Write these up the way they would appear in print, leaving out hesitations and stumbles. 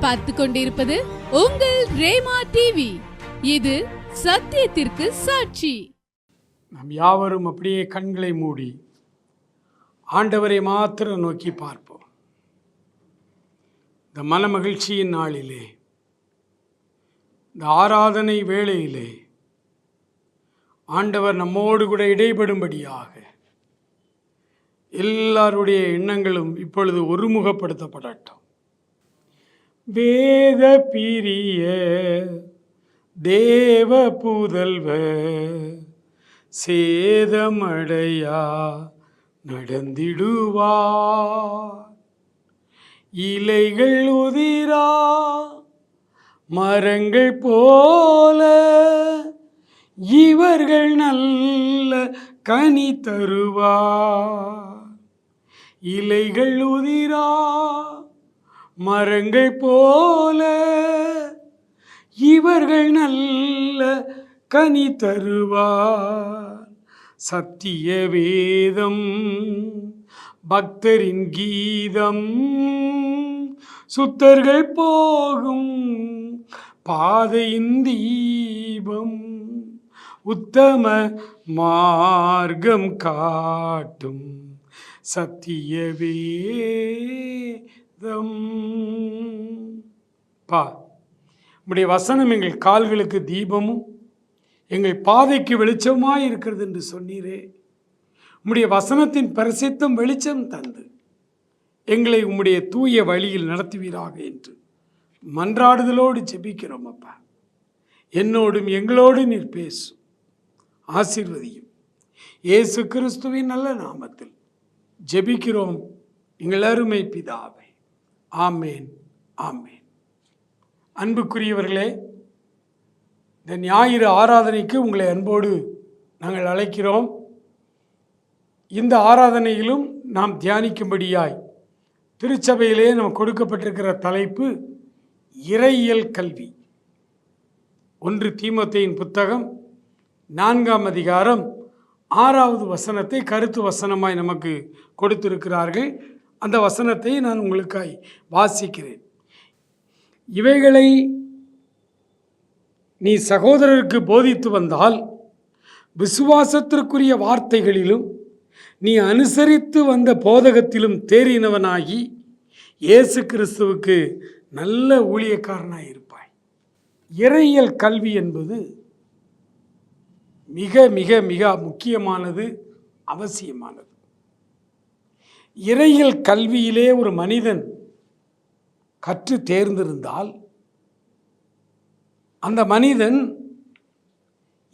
நீங்கள் பார்த்து கொண்டிருப்பது உங்கள் ரேமா டிவி. இது சத்தியத்திற்கு சாட்சி. நாம் யாவரும் அப்படியே கண்களை மூடி ஆண்டவரை மாத்திரம் நோக்கி பார்ப்போம். இந்த மன மகிழ்ச்சியின் நாளிலே, இந்த ஆராதனை வேளையிலே ஆண்டவர் நம்மோடு கூட இடைபடும்படியாக எல்லாருடைய எண்ணங்களும் இப்பொழுது ஒருமுகப்படுத்தப்படட்டும். வேத பிரிய தேவ புதல்வ சேதமடையா நடந்திடுவார். இலைகள் உதிரா மரங்கள் போல இவர்கள் நல்ல கனி தருவார். இலைகள் உதிரா மரங்கள் போல இவர்கள் நல்ல கனி தருவார். சத்திய வேதம் பக்தரின் கீதம், சுத்தர்கள் போகும் பாதையின் தீபம், உத்தம மார்க்கம் காட்டும் சத்திய வேதம். உம்முடைய வசனம் எங்கள் கால்களுக்கு தீபமும் எங்கள் பாதைக்கு வெளிச்சமாய் இருக்கிறது என்று சொன்னீரே. உம்முடைய வசனத்தின் பிரசித்தம் வெளிச்சம் தந்து எங்களை உம்முடைய தூய வழியில் நடத்துவீராக என்று மன்றாடுதலோடு ஜெபிக்கிறோம். அப்பா, என்னோடும் எங்களோடு நீர் பேசும், ஆசீர்வதியும். இயேசு கிறிஸ்துவின் நல்ல நாமத்தில் ஜெபிக்கிறோம் எங்கள் அருமை பிதாவே. ஆமேன், ஆமேன். அன்புக்குரியவர்களே, இந்த ஞாயிறு ஆராதனைக்கு உங்களை அன்போடு நாங்கள் அழைக்கிறோம். இந்த ஆராதனையிலும் நாம் தியானிக்கும்படியாய் திருச்சபையிலே நாம் கொடுக்கப்பட்டிருக்கிற தலைப்பு இறையியல் கல்வி. 1 தீமோத்தேயின் புத்தகம் 4ஆம் அதிகாரம் 6வது வசனத்தை கருத்து வசனமாய் நமக்கு கொடுத்திருக்கிறார்கள். அந்த வசனத்தை நான் உங்களுக்காய் வாசிக்கிறேன். இவைகளை நீ சகோதரருக்கு போதித்து வந்தால் விசுவாசத்திற்குரிய வார்த்தைகளிலும் நீ அனுசரித்து வந்த போதகத்திலும் தேறினவனாகி இயேசு கிறிஸ்துவுக்கு நல்ல ஊழியக்காரனாய் இருப்பாய். இறையியல் கல்வி என்பது மிக மிக மிக முக்கியமானது, அவசியமானது. இறையியல் கல்வியிலே ஒரு மனிதன் கற்று தேர்ந்திருந்தால் அந்த மனிதன்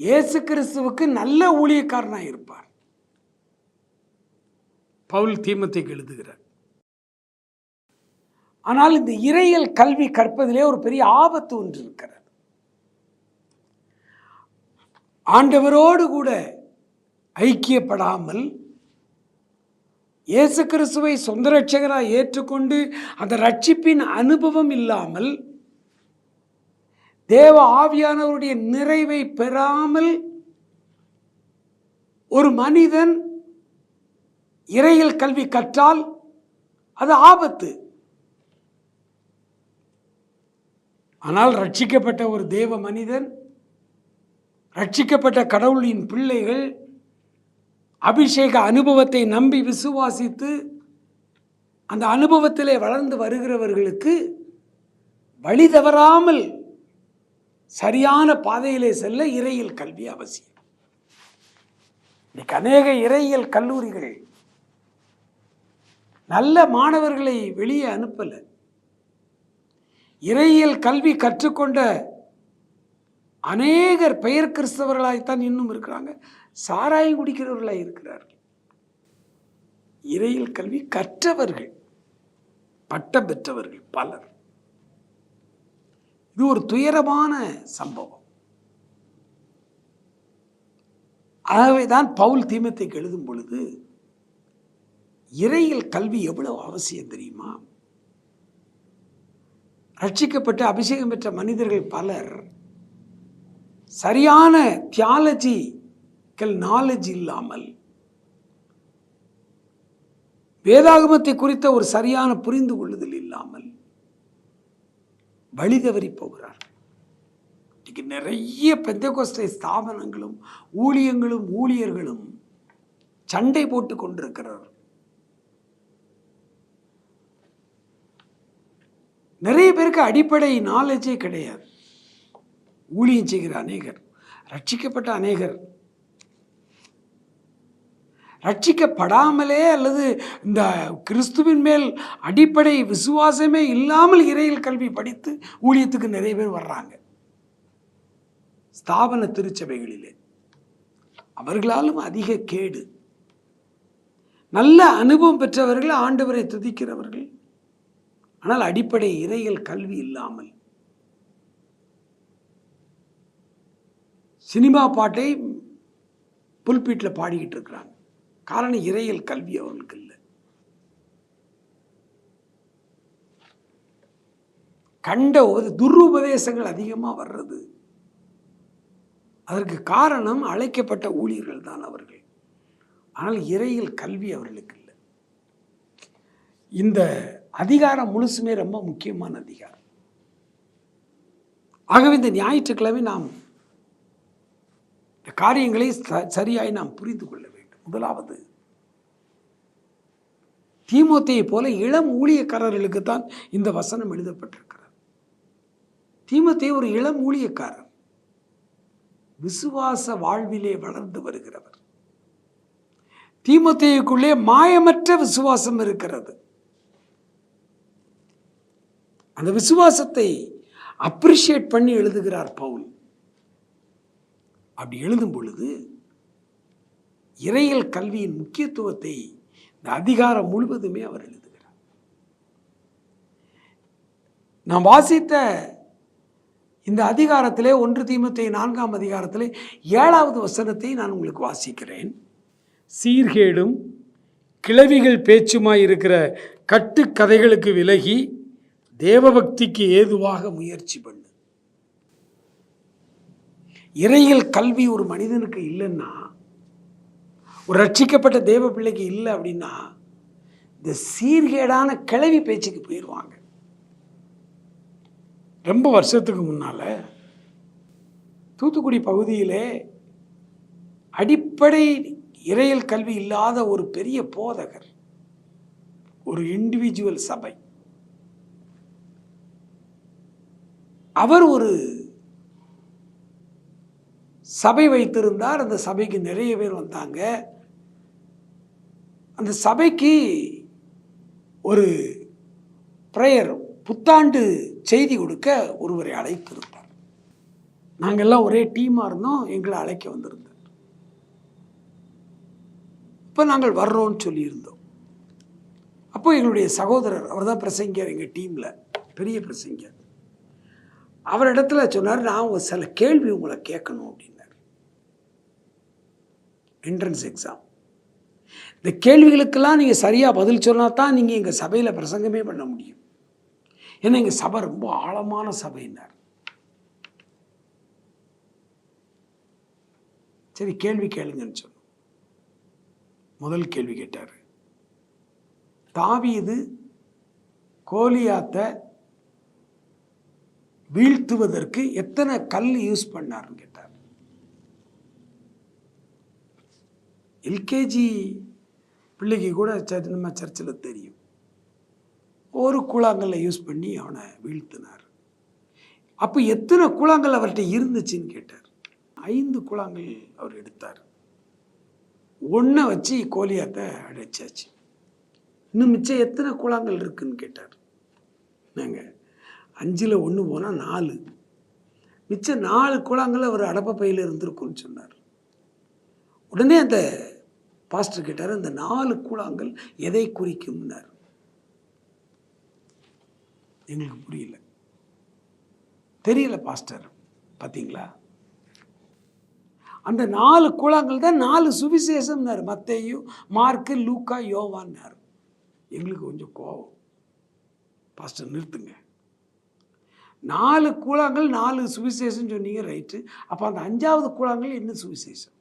இயேசு கிறிஸ்துவுக்கு நல்ல ஊழியக்காரனாக இருப்பார். பவுல் தீமோத்தேயுக்கு எழுதுகிறார். ஆனால் இந்த இறையியல் கல்வி கற்பதிலே ஒரு பெரிய ஆபத்து ஒன்று இருக்கிறது. ஆண்டவரோடு கூட ஐக்கியப்படாமல் இயேசு கிறிஸ்துவை சொந்த இரட்சகராக ஏற்றுக்கொண்டு அந்த ரட்சிப்பின் அனுபவம் இல்லாமல், தேவ ஆவியானவருடைய நிறைவை பெறாமல் ஒரு மனிதன் இறையியல் கல்வி கற்றால் அது ஆபத்து. ஆனால் ரட்சிக்கப்பட்ட ஒரு தேவ மனிதன், ரட்சிக்கப்பட்ட கடவுளின் பிள்ளைகள் அபிஷேக அனுபவத்தை நம்பி விசுவாசித்து அந்த அனுபவத்திலே வளர்ந்து வருகிறவர்களுக்கு வழி தவறாமல் சரியான பாதையிலே செல்ல இறையியல் கல்வி அவசியம். இன்னைக்கு அநேக இறையியல் கல்லூரிகள் நல்ல மாணவர்களை வெளியே அனுப்பல. இறையியல் கல்வி கற்றுக்கொண்ட அநேகர் பெயர் கிறிஸ்தவர்களாய்த்தான் இன்னும் இருக்கிறாங்க, சாராயம் குடிக்கிறவர்களாக இருக்கிறார்கள். இறையியல் கல்வி கற்றவர்கள், பட்டம் பெற்றவர்கள் பலர். இது ஒரு துயரமான சம்பவம். ஆகவேதான் பவுல் தீமோத்தேயுக்கு எழுதும் பொழுது இறையியல் கல்வி எவ்வளவு அவசியம் தெரியுமா? ரட்சிக்கப்பட்ட அபிஷேகம் பெற்ற மனிதர்கள் பலர் சரியான தியாலஜிக்கல் நாலேஜ் இல்லாமல், வேதாகமத்தை குறித்த ஒரு சரியான புரிந்து கொள்ளுதல் இல்லாமல் வழி தவறி போகிறார்கள். இன்னைக்கு நிறைய பெந்தெகோஸ்தே ஸ்தாபனங்களும் ஊழியங்களும் ஊழியர்களும் சண்டை போட்டு கொண்டிருக்கிறார்கள். நிறைய பேருக்கு அடிப்படை நாலேஜே கிடையாது. ஊழியம் செய்கிற அநேகர், ரட்சிக்கப்பட்ட அநேகர், ரட்சிக்கப்படாமலே அல்லது இந்த கிறிஸ்துவின் மேல் அடிப்படை விசுவாசமே இல்லாமல் இறையியல் கல்வி படித்து ஊழியத்துக்கு நிறைய பேர் வர்றாங்க. ஸ்தாபன திருச்சபைகளிலே அவர்களாலும் அதிக கேடு. நல்ல அனுபவம் பெற்றவர்கள், ஆண்டவரை துதிக்கிறவர்கள், ஆனால் அடிப்படை இறையியல் கல்வி இல்லாமல் சினிமா பாட்டை புல்பீட்டில் பாடிக்கிட்டு இருக்கிறாங்க. காரணம் இறையியல் கல்வி அவர்களுக்கு இல்லை. கண்ட துருபதேசங்கள் அதிகமாக வர்றது, அதற்கு காரணம் அழைக்கப்பட்ட ஊழியர்கள் தான் அவர்கள். ஆனால் இறையியல் கல்வி அவர்களுக்கு இல்லை. இந்த அதிகாரம் முழுசுமே ரொம்ப முக்கியமான அதிகாரம். ஆகவே இந்த ஞாயிற்றுக்கிழமை நாம் இந்த காரியங்களை சரியாய் நாம் புரிந்து கொள்ள வேண்டும். முதலாவது, தீமோத்தேயை போல இளம் ஊழியக்காரர்களுக்கு தான் இந்த வசனம் எழுதப்பட்டிருக்கிறது. தீமோத்தேயு ஒரு இளம் ஊழியக்காரர், விசுவாச வாழ்விலே வளர்ந்து வருகிறவர். தீமோத்தேயுக்குள்ளே மாயமற்ற விசுவாசம் இருக்கிறது. அந்த விசுவாசத்தை அப்ரிஷியேட் பண்ணி எழுதுகிறார் பவுல். அப்படி எழுதும் பொழுது இறையியல் கல்வியின் முக்கியத்துவத்தை இந்த அதிகாரம் முழுவதுமே அவர் எழுதுகிறார். நாம் வாசித்த இந்த அதிகாரத்திலே 1 தீமோத்தேயு 4ஆம் அதிகாரத்திலே 7வது வசனத்தை நான் உங்களுக்கு வாசிக்கிறேன். சீர்கேடும் கிளவிகள் பேச்சுமாய் இருக்கிற கட்டுக்கதைகளுக்கு விலகி தேவபக்திக்கு ஏதுவாக முயற்சி பண்ணு. இறையியல் கல்வி ஒரு மனிதனுக்கு இல்லைன்னா, ஒரு ரட்சிக்கப்பட்ட தேவ பிள்ளைக்கு இல்லை அப்படின்னா, இந்த சீர்கேடான கிளவி பேச்சுக்கு போயிடுவாங்க. ரொம்ப வருஷத்துக்கு முன்னால தூத்துக்குடி பகுதியிலே அடிப்படை இறையியல் கல்வி இல்லாத ஒரு பெரிய போதகர், ஒரு இண்டிவிஜுவல் சபை, அவர் ஒரு சபை வைத்திருந்தார். அந்த சபைக்கு நிறைய பேர் வந்தாங்க. அந்த சபைக்கு ஒரு பிரேயர், புத்தாண்டு செய்தி கொடுக்க ஒருவரை அழைத்திருந்தார். நாங்கள்லாம் ஒரே டீமாக இருந்தோம், எங்களை அழைக்க வந்திருந்தார். இப்போ நாங்கள் வர்றோம்னு சொல்லியிருந்தோம். அப்போ எங்களுடைய சகோதரர், அவர் தான் பிரசங்கர், எங்கள் டீமில் பெரிய பிரசங்கர், அவரிடத்துல சொன்னார், நான் சில கேள்வி உங்களை கேட்கணும் அப்படின்னார். Entrance exam. இந்த கேள்விகளுக்கெல்லாம் நீங்கள் சரியாக பதில் சொன்னால் தான் நீங்கள் எங்கள் சபையில் பிரசங்கமே பண்ண முடியும். ஏன்னா எங்கள் சபை ரொம்ப ஆழமான சபையினார். சரி, கேள்வி கேளுங்கன்னு சொன்னோம். முதல் கேள்வி கேட்டார், தாவீது கோலியாத்தை வீழ்த்துவதற்கு எத்தனை கல் யூஸ் பண்ணார்னு கேட்டார். எல்கேஜி பிள்ளைக்கு கூட நம்ம சர்ச்சில் தெரியும், ஒரு கூழாங்கல்லை யூஸ் பண்ணி அவனை வீழ்த்தினார். அப்போ எத்தனை கூழாங்கல் அவர்கிட்ட இருந்துச்சுன்னு கேட்டார். 5 கூழாங்கல் அவர் எடுத்தார். 1 வச்சு கோலியாத்தை அடைச்சாச்சு. இன்னும் மிச்சம் எத்தனை கூழாங்கல் இருக்குன்னு கேட்டார். நாங்கள் 5ல் 1 போனால் 4, மிச்சம் 4 கூழாங்கல் அவர் அடப்ப பையில் இருந்திருக்குன்னு சொன்னார். உடனே அந்த பாஸ்டர் கேட்டார், அந்த 4 கூழாங்கல் எதை குறிக்கும்னார். எங்களுக்கு புரியல. தெரியல பாஸ்டர், பார்த்தீங்களா, அந்த 4 கூழாங்கல் தான் 4 சுவிசேஷம்னார். மத்தேயு, மார்க்கு, லூக்கா, யோவான்னார். எங்களுக்கு கொஞ்சம் கோபம். பாஸ்டர் நிறுத்துங்க, 4 கூழாங்கல் 4 சுவிசேஷம் சொன்னீங்க, ரைட்டு. அப்போ அந்த 5வது கூழாங்கல் என்ன சுவிசேஷம்?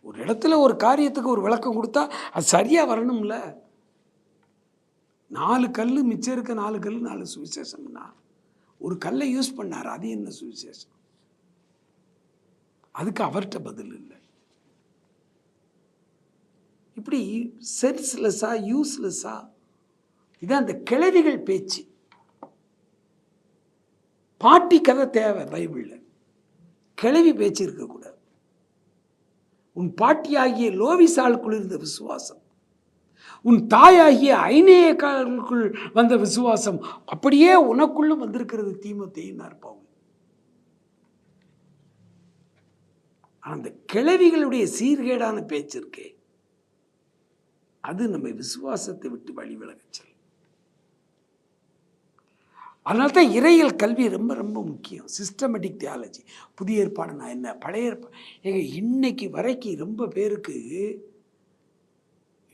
ஒரு இடத்துல ஒரு காரியத்துக்கு ஒரு விளக்கம் கொடுத்தா அது சரியாக வரணும்ல. 4 கல் மிச்சம் இருக்க 4 கல் 4 சுவிசேஷம்னா ஒரு கல்லை யூஸ் பண்ணார், அது என்ன சுவிசேஷம்? அதுக்கு அவர்கிட்ட பதில் இல்லை. இப்படி சென்ஸ்லெஸ்ஸா யூஸ்லெஸ்ஸா இதான் அந்த கிழவிகள் பேச்சு. பாட்டி கதை தேவை பைபிளில், கிழவி பேச்சு இருக்கக்கூடாது. உன் பாட்டியாகிய லோவிசாளுக்குள் இருந்த விசுவாசம், உன் தாயாகிய ஐநேயக்காலுக்குள் வந்த விசுவாசம் அப்படியே உனக்குள்ளும் வந்திருக்கிறது தீமோத்தேயுன்னார் பவுல். அந்த கிழவிகளுடைய சீர்கேடான பேச்சு இருக்கே, அது நம்ம விசுவாசத்தை விட்டு வழி விலகச் செல்லும். அதனால தான் இறையியல் கல்வி ரொம்ப ரொம்ப முக்கியம். சிஸ்டமேட்டிக் தியாலஜி, புதிய ஏற்பாடுனா என்ன, பழைய ஏற்பாடு. இன்னைக்கு வரைக்கும் ரொம்ப பேருக்கு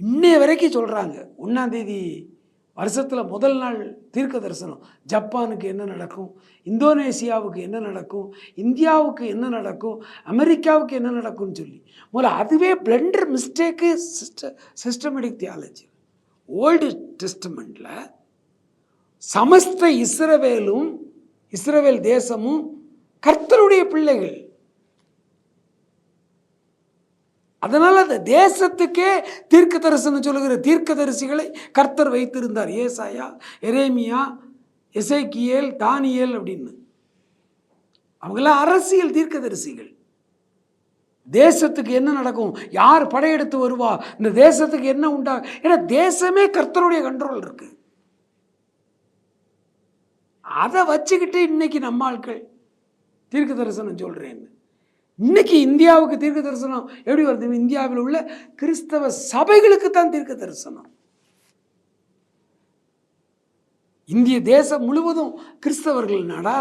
இன்னைய வரைக்கும் சொல்கிறாங்க 1ஆம் தேதி வருஷத்தில் முதல் நாள் தீர்க்க தரிசனம், ஜப்பானுக்கு என்ன நடக்கும், இந்தோனேசியாவுக்கு என்ன நடக்கும், இந்தியாவுக்கு என்ன நடக்கும், அமெரிக்காவுக்கு என்ன நடக்கும்னு சொல்லி முதல்ல அதுவே blunder mistake. Systematic theology old டெஸ்டமெண்ட்டில் சமஸ்த இஸ்ரவேல் தேசமும் கர்த்தருடைய பிள்ளைகள். அதனால் அந்த தேசத்துக்கே தீர்க்க தரிசனம் சொல்லுகிற தீர்க்க தரிசிகளை கர்த்தர் வைத்திருந்தார். ஏசாயா, எரேமியா, எசேக்கியேல், தானியேல் அப்படின்னு. அவங்களாம் அரசியல் தீர்க்க தரிசிகள். தேசத்துக்கு என்ன நடக்கும், யார் படையெடுத்து வருவா, இந்த தேசத்துக்கு என்ன உண்டா, ஏன்னா தேசமே கர்த்தருடைய கண்ட்ரோல் இருக்கு. அதை வச்சுக்கிட்டு இன்னைக்கு நம்ம ஆட்கள் தீர்க்க தரிசனம் சொல்றேன்னு. இன்னைக்கு இந்தியாவுக்கு தீர்க்க தரிசனம் எப்படி வருது? இந்தியாவில் உள்ள கிறிஸ்தவ சபைகளுக்கு தான் தீர்க்க தரிசனம். இந்திய தேசம் முழுவதும் கிறிஸ்தவர்கள் நாடா,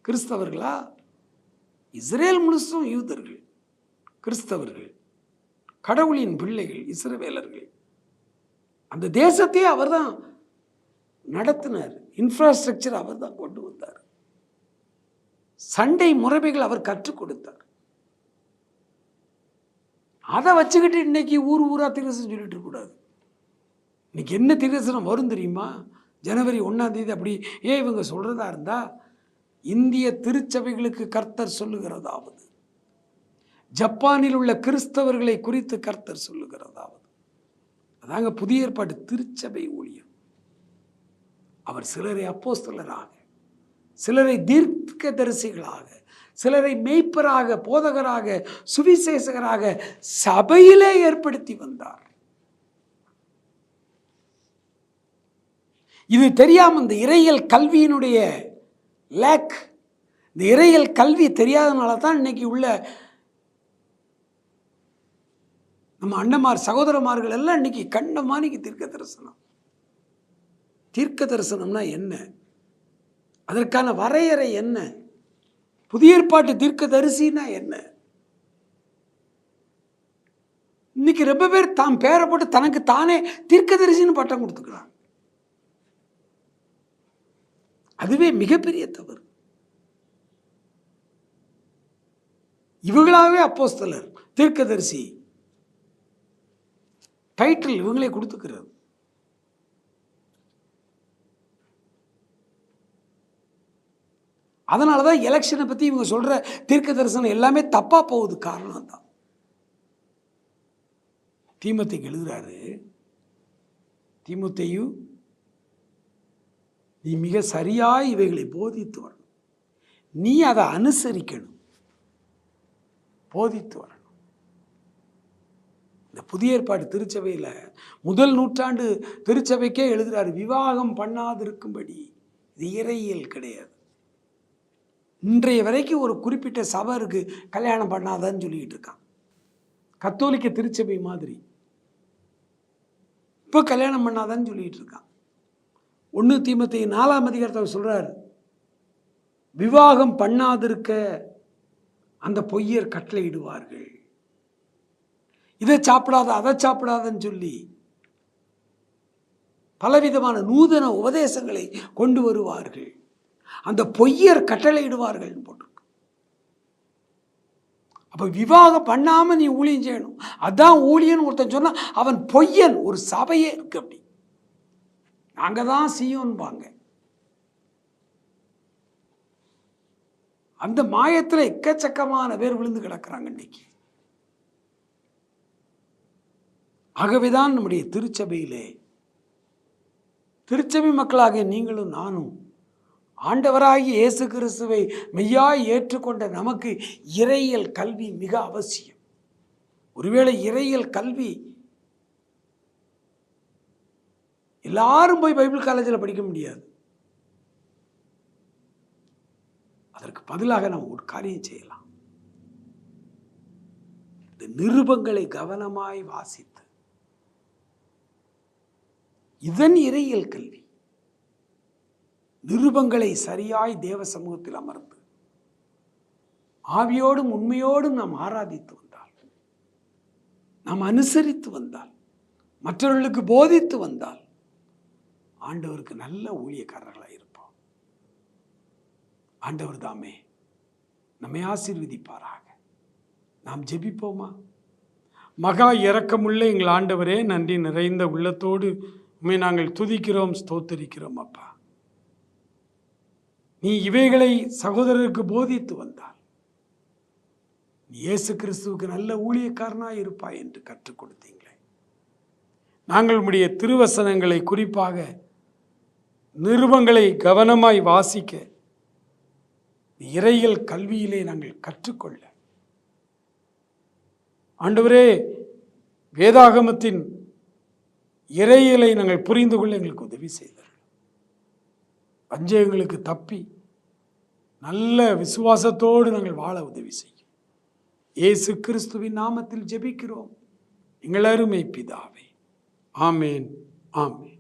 கிறிஸ்தவர்களா? இஸ்ரேல் முழுசும் யூதர்கள், கிறிஸ்தவர்கள், கடவுளின் பிள்ளைகள், இஸ்ரவேலர்கள். அந்த தேசத்தையே அவர் தான் நடத்தினார். இன்ஃப்ராஸ்ட்ரக்சர் அவர் தான் கொண்டு வந்தார். சண்டை முறைமைகள் அவர் கற்றுக் கொடுத்தார். அதை வச்சுக்கிட்டு இன்னைக்கு ஊர் ஊரா தீர்க்கதரிசனம் சொல்லிட்டு இருக்கக்கூடாது. இன்னைக்கு என்ன தீர்க்கதரிசனம் வரும் தெரியுமா? ஜனவரி 1ஆம் தேதி அப்படி இவங்க சொல்றதா இருந்தா, இந்திய திருச்சபைகளுக்கு கர்த்தர் சொல்லுகிறதாவது, ஜப்பானில் உள்ள கிறிஸ்தவர்களை குறித்து கர்த்தர் சொல்லுகிறதாவது. அதாங்க புதிய ஏற்பாட்டு திருச்சபை ஊழியம். அவர் சிலரை அப்போஸ்தலராக, சிலரை தீர்க்கதரிசிகளாக, சிலரை மெய்ப்பராக, போதகராக, சுவிசேஷகராக சபையிலே ஏற்படுத்தி வந்தார். இது தெரியாம இந்த இறையியல் கல்வியினுடைய லேக், இந்த இறையியல் கல்வி தெரியாதனால தான் இன்னைக்கு உள்ள நம்ம அண்ணமார் சகோதரமார்கள் எல்லாம் இன்னைக்கு கண்டமானிக்கு தீர்க்க தரிசனம். தீர்க்க தரிசனம்னா என்ன, அதற்கான வரையறை என்ன, புதிய ஏற்பாட்டு தீர்க்க தரிசினா என்ன? இன்னைக்கு ரொம்ப பேர் தாம் பேரை போட்டு தனக்கு தானே தீர்க்க தரிசின்னு பட்டம் கொடுத்துக்கிறாங்க. அதுவே மிகப்பெரிய தவறு. இவங்களாவே அப்போஸ்தலர், தீர்க்கதரிசி டைட்டில் இவங்களே கொடுத்துக்கிறது. அதனால தான் எலெக்ஷனை பற்றி இவங்க சொல்கிற தீர்க்க தரிசனம் எல்லாமே தப்பாக போகுது. காரணம் தான் தீமோத்தேயுக்கு எழுதுறாரு, தீமோத்தேயு நீ மிக சரியாய் இவைகளை போதித்து வரணும், நீ அதை அனுசரிக்கணும், போதித்து வரணும். இந்த புதிய ஏற்பாடு திருச்சபையில் 1 நூற்றாண்டு திருச்சபைக்கே எழுதுறாரு, விவாகம் பண்ணாதிருக்கும்படி. இது இறையியல் கிடையாது. இன்றைய வரைக்கும் ஒரு குறிப்பிட்ட சபை இருக்கு, கல்யாணம் பண்ணாதான்னு சொல்லிக்கிட்டு இருக்கான். கத்தோலிக்க திருச்சபை மாதிரி இப்போ கல்யாணம் பண்ணாதான்னு சொல்லிட்டு இருக்கான். 1 தீமோத்தேயு 4ஆம் அதிகாரத்தில் சொல்றார், விவாகம் பண்ணாதிருக்க அந்த பொய்யர் கட்டளையிடுவார்கள், இதை சாப்பிடாத அதை சாப்பிடாதன்னு சொல்லி பலவிதமான நூதன உபதேசங்களை கொண்டு வருவார்கள், அந்த பொய்யர் கட்டளையிடுவார்கள் போட்டிருக்கு. அப்ப விவாகம் பண்ணாம நீ ஊழியம் செய்யணும், அதான் ஊழியன் ஒருத்தன் சொன்னா அவன் பொய்யன். ஒரு சபையே இருக்கு அப்படி. நாங்கள் தான் சீயோன்பாங்க. அந்த மாயத்தில் எக்கச்சக்கமான பேர் விழுந்து கிடக்கிறாங்க இன்னைக்கு. ஆகவேதான் நம்முடைய திருச்சபை மக்களாகிய நீங்களும் நானும் ஆண்டவராகிய இயேசு கிறிஸ்துவை மெய்யாய் ஏற்றுக்கொண்ட நமக்கு இறையியல் கல்வி மிக அவசியம். ஒருவேளை இறையியல் கல்வி எல்லாரும் போய் பைபிள் காலேஜில் படிக்க முடியாது. அதற்கு பதிலாக நாம் ஒரு காரியம் செய்யலாம். இந்த நிருபங்களை கவனமாய் வாசித்து இதன் இறையியல் கல்வி நிருபங்களை சரியாய் தேவ சமூகத்தில் அமர்ந்து ஆவியோடும் உண்மையோடும் நாம் ஆராதித்து வந்தால், நாம் அனுசரித்து வந்தால், மற்றவர்களுக்கு போதித்து வந்தால் ஆண்டவருக்கு நல்ல ஊழியக்காரர்களாக இருப்போம். ஆண்டவர் தாமே நம்மை ஆசீர்வதிப்பாராக. நாம் ஜெபிப்போமா? மகா இரக்கமுள்ள எங்கள் ஆண்டவரே, நன்றி நிறைந்த உள்ளத்தோடு உம்மை நாங்கள் துதிக்கிறோம், ஸ்தோத்தரிக்கிறோம். அப்பா, நீ இவைகளை சகோதரருக்கு போதித்து வந்தால் நீ இயேசு கிறிஸ்துவுக்கு நல்ல ஊழியக்காரனாய் இருப்பாய் என்று கற்றுக் கொடுத்தீங்களே. நாங்கள் உம்முடைய திருவசனங்களை, குறிப்பாக நிருபங்களை கவனமாய் வாசிக்க, இறையியல் கல்வியிலே நாங்கள் கற்றுக்கொள்ள, ஆண்டவரே, வேதாகமத்தின் இறையியலை நாங்கள் புரிந்து கொள்ள எங்களுக்கு உதவி செய்தார்கள். பஞ்சங்களுக்கு தப்பி நல்ல விசுவாசத்தோடு நாங்கள் வாழ உதவி செய்யும். இயேசு கிறிஸ்துவின் நாமத்தில் ஜெபிக்கிறோம் எங்கள் அருமை பிதாவே. ஆமேன், ஆமேன்.